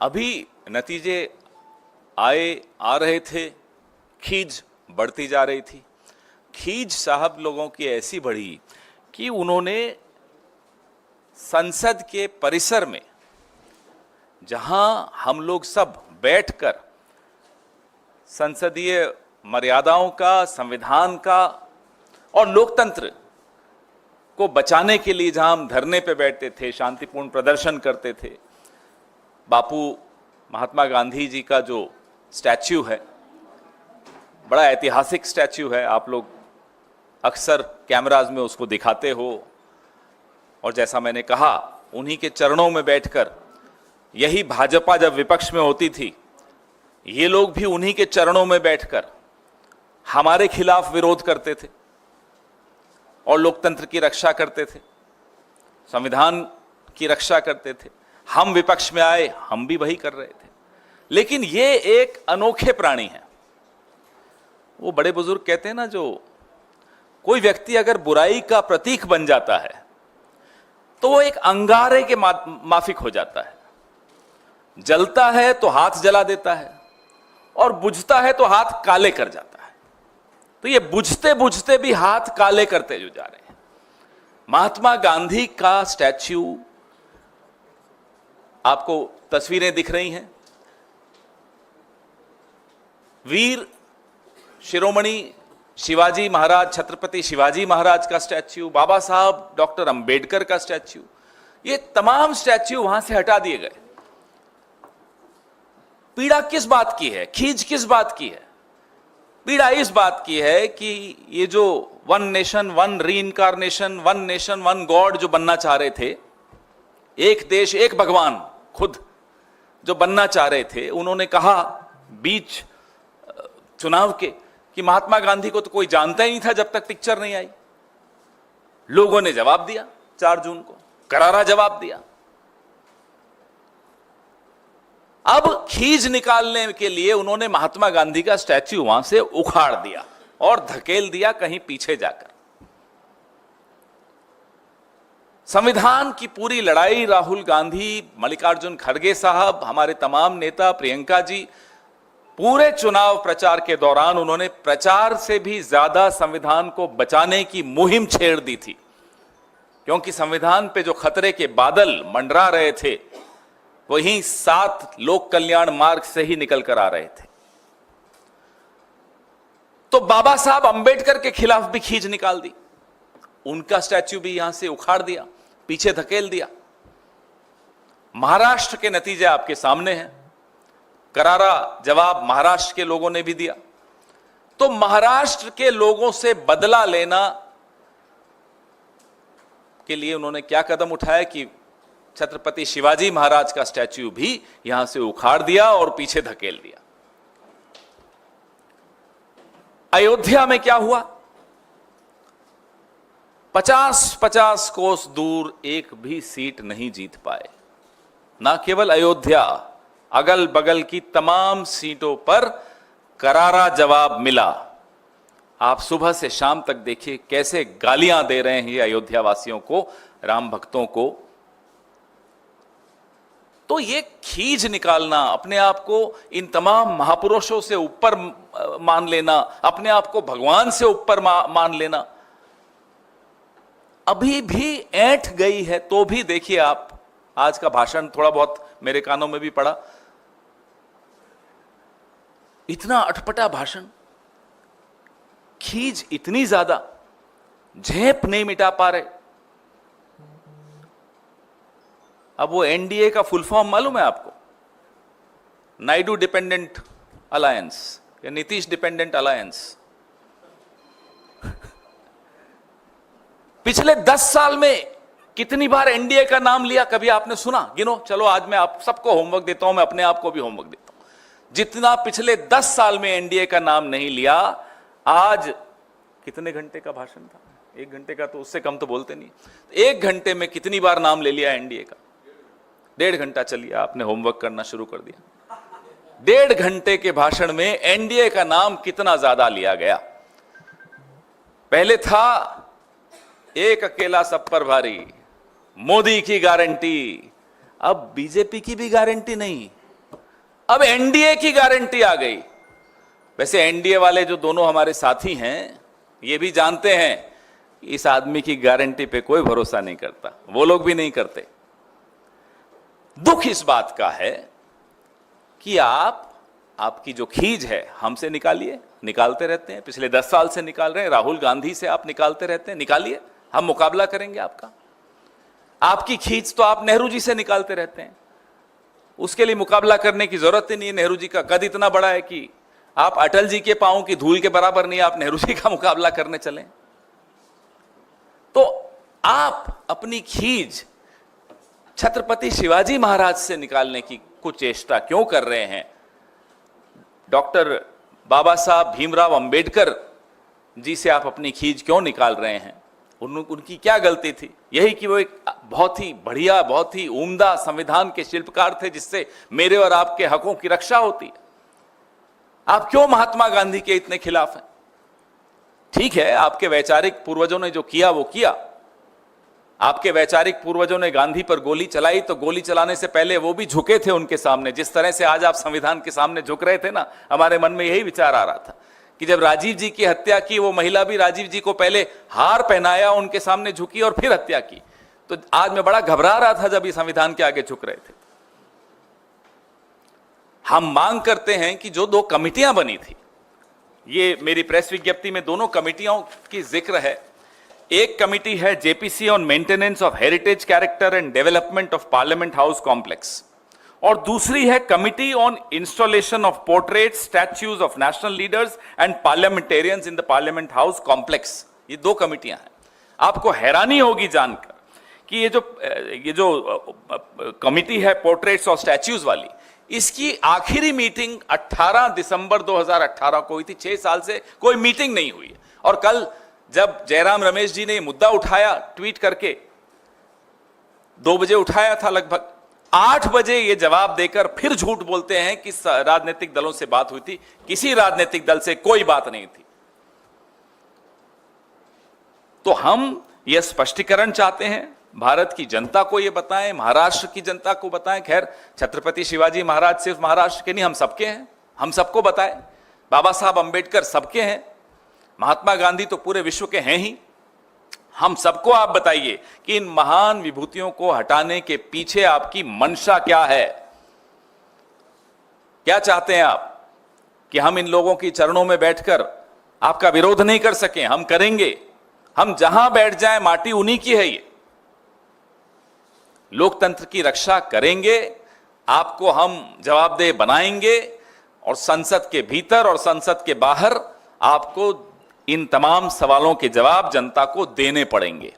अभी नतीजे आ रहे थे, खींच बढ़ती जा रही थी। खींच साहब लोगों की ऐसी बढ़ी कि उन्होंने संसद के परिसर में, जहां हम लोग सब बैठकर संसदीय मर्यादाओं का, संविधान का और लोकतंत्र को बचाने के लिए जहां हम धरने पे बैठते थे, शांतिपूर्ण प्रदर्शन करते थे, बापू महात्मा गांधी जी का जो स्टैच्यू है, बड़ा ऐतिहासिक स्टैच्यू है, आप लोग अक्सर कैमराज में उसको दिखाते हो, और जैसा मैंने कहा, उन्हीं के चरणों में बैठकर, यही भाजपा जब विपक्ष में होती थी, ये लोग भी उन्हीं के चरणों में बैठकर हमारे खिलाफ विरोध करते थे और लोकतंत्र की रक्षा करते थे, संविधान की रक्षा करते थे। हम विपक्ष में आए, हम भी वही कर रहे थे। लेकिन ये एक अनोखे प्राणी हैं। वो बड़े बुजुर्ग कहते हैं ना, जो कोई व्यक्ति अगर बुराई का प्रतीक बन जाता है तो वो एक अंगारे के माफिक हो जाता है। जलता है तो हाथ जला देता है और बुझता है तो हाथ काले कर जाता है। तो ये बुझते बुझते भी हाथ काले करते जो जा रहे हैं। महात्मा गांधी का स्टैच्यू, आपको तस्वीरें दिख रही हैं, वीर शिरोमणि शिवाजी महाराज, छत्रपति शिवाजी महाराज का स्टैच्यू, बाबा साहब डॉक्टर अंबेडकर का स्टैच्यू, ये तमाम स्टैच्यू वहां से हटा दिए गए। पीड़ा किस बात की है, खींच किस बात की है? पीड़ा इस बात की है कि ये जो one nation one reincarnation, one nation one god जो बनना चाह रहे थे, एक देश एक भगवान खुद जो बनना चाह रहे थे, उन्होंने कहा बीच चुनाव के कि महात्मा गांधी को तो कोई जानता ही नहीं था जब तक पिक्चर नहीं आई। लोगों ने जवाब दिया, 4 जून को करारा जवाब दिया। अब खींच निकालने के लिए उन्होंने महात्मा गांधी का स्टैच्यू वहां से उखाड़ दिया और धकेल दिया कहीं पीछे जाकर। संविधान की पूरी लड़ाई राहुल गांधी, मल्लिकार्जुन खड़गे साहब, हमारे तमाम नेता, प्रियंका जी, पूरे चुनाव प्रचार के दौरान उन्होंने प्रचार से भी ज्यादा संविधान को बचाने की मुहिम छेड़ दी थी, क्योंकि संविधान पे जो खतरे के बादल मंडरा रहे थे वहीं 7 लोक कल्याण मार्ग से ही निकल कर आ रहे थे। तो बाबा साहब अंबेडकर के खिलाफ भी खींच निकाल दी, उनका स्टैच्यू भी यहां से उखाड़ दिया, पीछे धकेल दिया। महाराष्ट्र के नतीजे आपके सामने हैं, करारा जवाब महाराष्ट्र के लोगों ने भी दिया। तो महाराष्ट्र के लोगों से बदला लेना के लिए उन्होंने क्या कदम उठाया कि छत्रपति शिवाजी महाराज का स्टैच्यू भी यहां से उखाड़ दिया और पीछे धकेल दिया। अयोध्या में क्या हुआ? 50-50 कोस दूर एक भी सीट नहीं जीत पाए। ना केवल अयोध्या, अगल बगल की तमाम सीटों पर करारा जवाब मिला। आप सुबह से शाम तक देखिए कैसे गालियां दे रहे हैं ये अयोध्या वासियों को, राम भक्तों को। तो ये खींच निकालना, अपने आप को इन तमाम महापुरुषों से ऊपर मान लेना, अपने आप को भगवान से ऊपर मान लेना, अभी भी ऐंठ गई है। तो भी देखिए आप, आज का भाषण थोड़ा बहुत मेरे कानों में भी पड़ा, इतना अटपटा भाषण, खींच इतनी ज्यादा, झेप नहीं मिटा पा रहे। अब वो एनडीए का फुल फॉर्म मालूम है आपको? नायडू डिपेंडेंट अलायंस या नीतीश डिपेंडेंट अलायंस। पिछले 10 साल में कितनी बार एनडीए का नाम लिया, कभी आपने सुना? गिनो। चलो आज मैं आप सबको होमवर्क देता हूं, मैं अपने आप को भी होमवर्क देता हूं। जितना पिछले 10 साल में एनडीए का नाम नहीं लिया, आज कितने घंटे का भाषण था? 1 घंटे का, तो उससे कम तो बोलते नहीं। 1 घंटे में कितनी बार नाम ले लिया एनडीए का? 1.5 घंटा चलिए, आपने होमवर्क करना शुरू कर दिया। 1.5 घंटे के भाषण में एनडीए का नाम कितना ज्यादा लिया गया। पहले था एक अकेला सब पर भारी, मोदी की गारंटी, अब बीजेपी की भी गारंटी नहीं, अब एनडीए की गारंटी आ गई। वैसे एनडीए वाले जो दोनों हमारे साथी हैं ये भी जानते हैं इस आदमी की गारंटी पे कोई भरोसा नहीं करता, वो लोग भी नहीं करते। दुख इस बात का है कि आपकी जो खींच है हमसे निकालिए, निकालते रहते हैं, पिछले 10 साल से निकाल रहे हैं, राहुल गांधी से आप निकालते रहते हैं, निकालिए, हम मुकाबला करेंगे आपका। आपकी खींच तो आप नेहरू जी से निकालते रहते हैं, उसके लिए मुकाबला करने की जरूरत ही नहीं है। नेहरू जी का कद इतना बड़ा है कि आप अटल जी के पांव की धूल के बराबर नहीं, आप नेहरू जी का मुकाबला करने चले। तो आप अपनी खींच छत्रपति शिवाजी महाराज से निकालने की कुछ चेष्टा क्यों कर रहे हैं? डॉक्टर बाबा साहब भीमराव अंबेडकर जी से आप अपनी खींच क्यों निकाल रहे हैं? उनकी क्या गलती थी? यही कि वो एक बहुत ही बढ़िया, बहुत ही उम्दा संविधान के शिल्पकार थे जिससे मेरे और आपके हकों की रक्षा होती है। आप क्यों महात्मा गांधी के इतने खिलाफ हैं? ठीक है, आपके वैचारिक पूर्वजों ने जो किया वो किया। आपके वैचारिक पूर्वजों ने गांधी पर गोली चलाई तो गोली चलाने से पहले वो भी झुके थे उनके सामने। जिस तरह से आज आप संविधान के सामने झुक रहे थे ना, हमारे मन में यही विचार आ रहा था कि जब राजीव जी की हत्या की, वो महिला भी राजीव जी को पहले हार पहनाया, उनके सामने झुकी और फिर हत्या की। तो आज मैं बड़ा घबरा रहा था जब ये संविधान के आगे झुक रहे थे। हम मांग करते हैं कि जो 2 कमिटियां बनी थी, ये मेरी प्रेस विज्ञप्ति में दोनों कमिटियों की जिक्र है। एक कमिटी है JPC on maintenance of heritage character and development of parliament house complex, और दूसरी है committee on installation of portraits, statues of national leaders and parliamentarians in the parliament house complex. ये 2 कमिटियां हैं। आपको हैरानी होगी जानकर कि ये जो कमिटी है पोर्ट्रेट्स और स्टैच्यूज वाली, इसकी आखिरी मीटिंग 18 दिसंबर 2018 को हुई थी। 6 साल से कोई मीटिंग नहीं हुई। और कल जब जयराम रमेश जी ने मुद्दा उठाया ट्वीट करके, 2 बजे उठाया था, लगभग 8 बजे ये जवाब देकर फिर झूठ बोलते हैं कि राजनीतिक दलों से बात हुई थी। किसी राजनीतिक दल से कोई बात नहीं थी। तो हम यह स्पष्टीकरण चाहते हैं, भारत की जनता को यह बताएं, महाराष्ट्र की जनता को बताएं। खैर, छत्रपति शिवाजी महाराज सिर्फ महाराष्ट्र के नहीं, हम सबके हैं, हम सबको बताएं। बाबा साहब अंबेडकर सबके हैं, महात्मा गांधी तो पूरे विश्व के हैं ही। हम सबको आप बताइए कि इन महान विभूतियों को हटाने के पीछे आपकी मंशा क्या है? क्या चाहते हैं आप कि हम इन लोगों की चरणों में बैठकर आपका विरोध नहीं कर सकें? हम करेंगे। हम जहां बैठ जाएं, माटी उन्हीं की है। ये लोकतंत्र की रक्षा करेंगे, आपको हम जवाबदेह बनाएंगे, और संसद के भीतर और संसद के बाहर आपको इन तमाम सवालों के जवाब जनता को देने पड़ेंगे।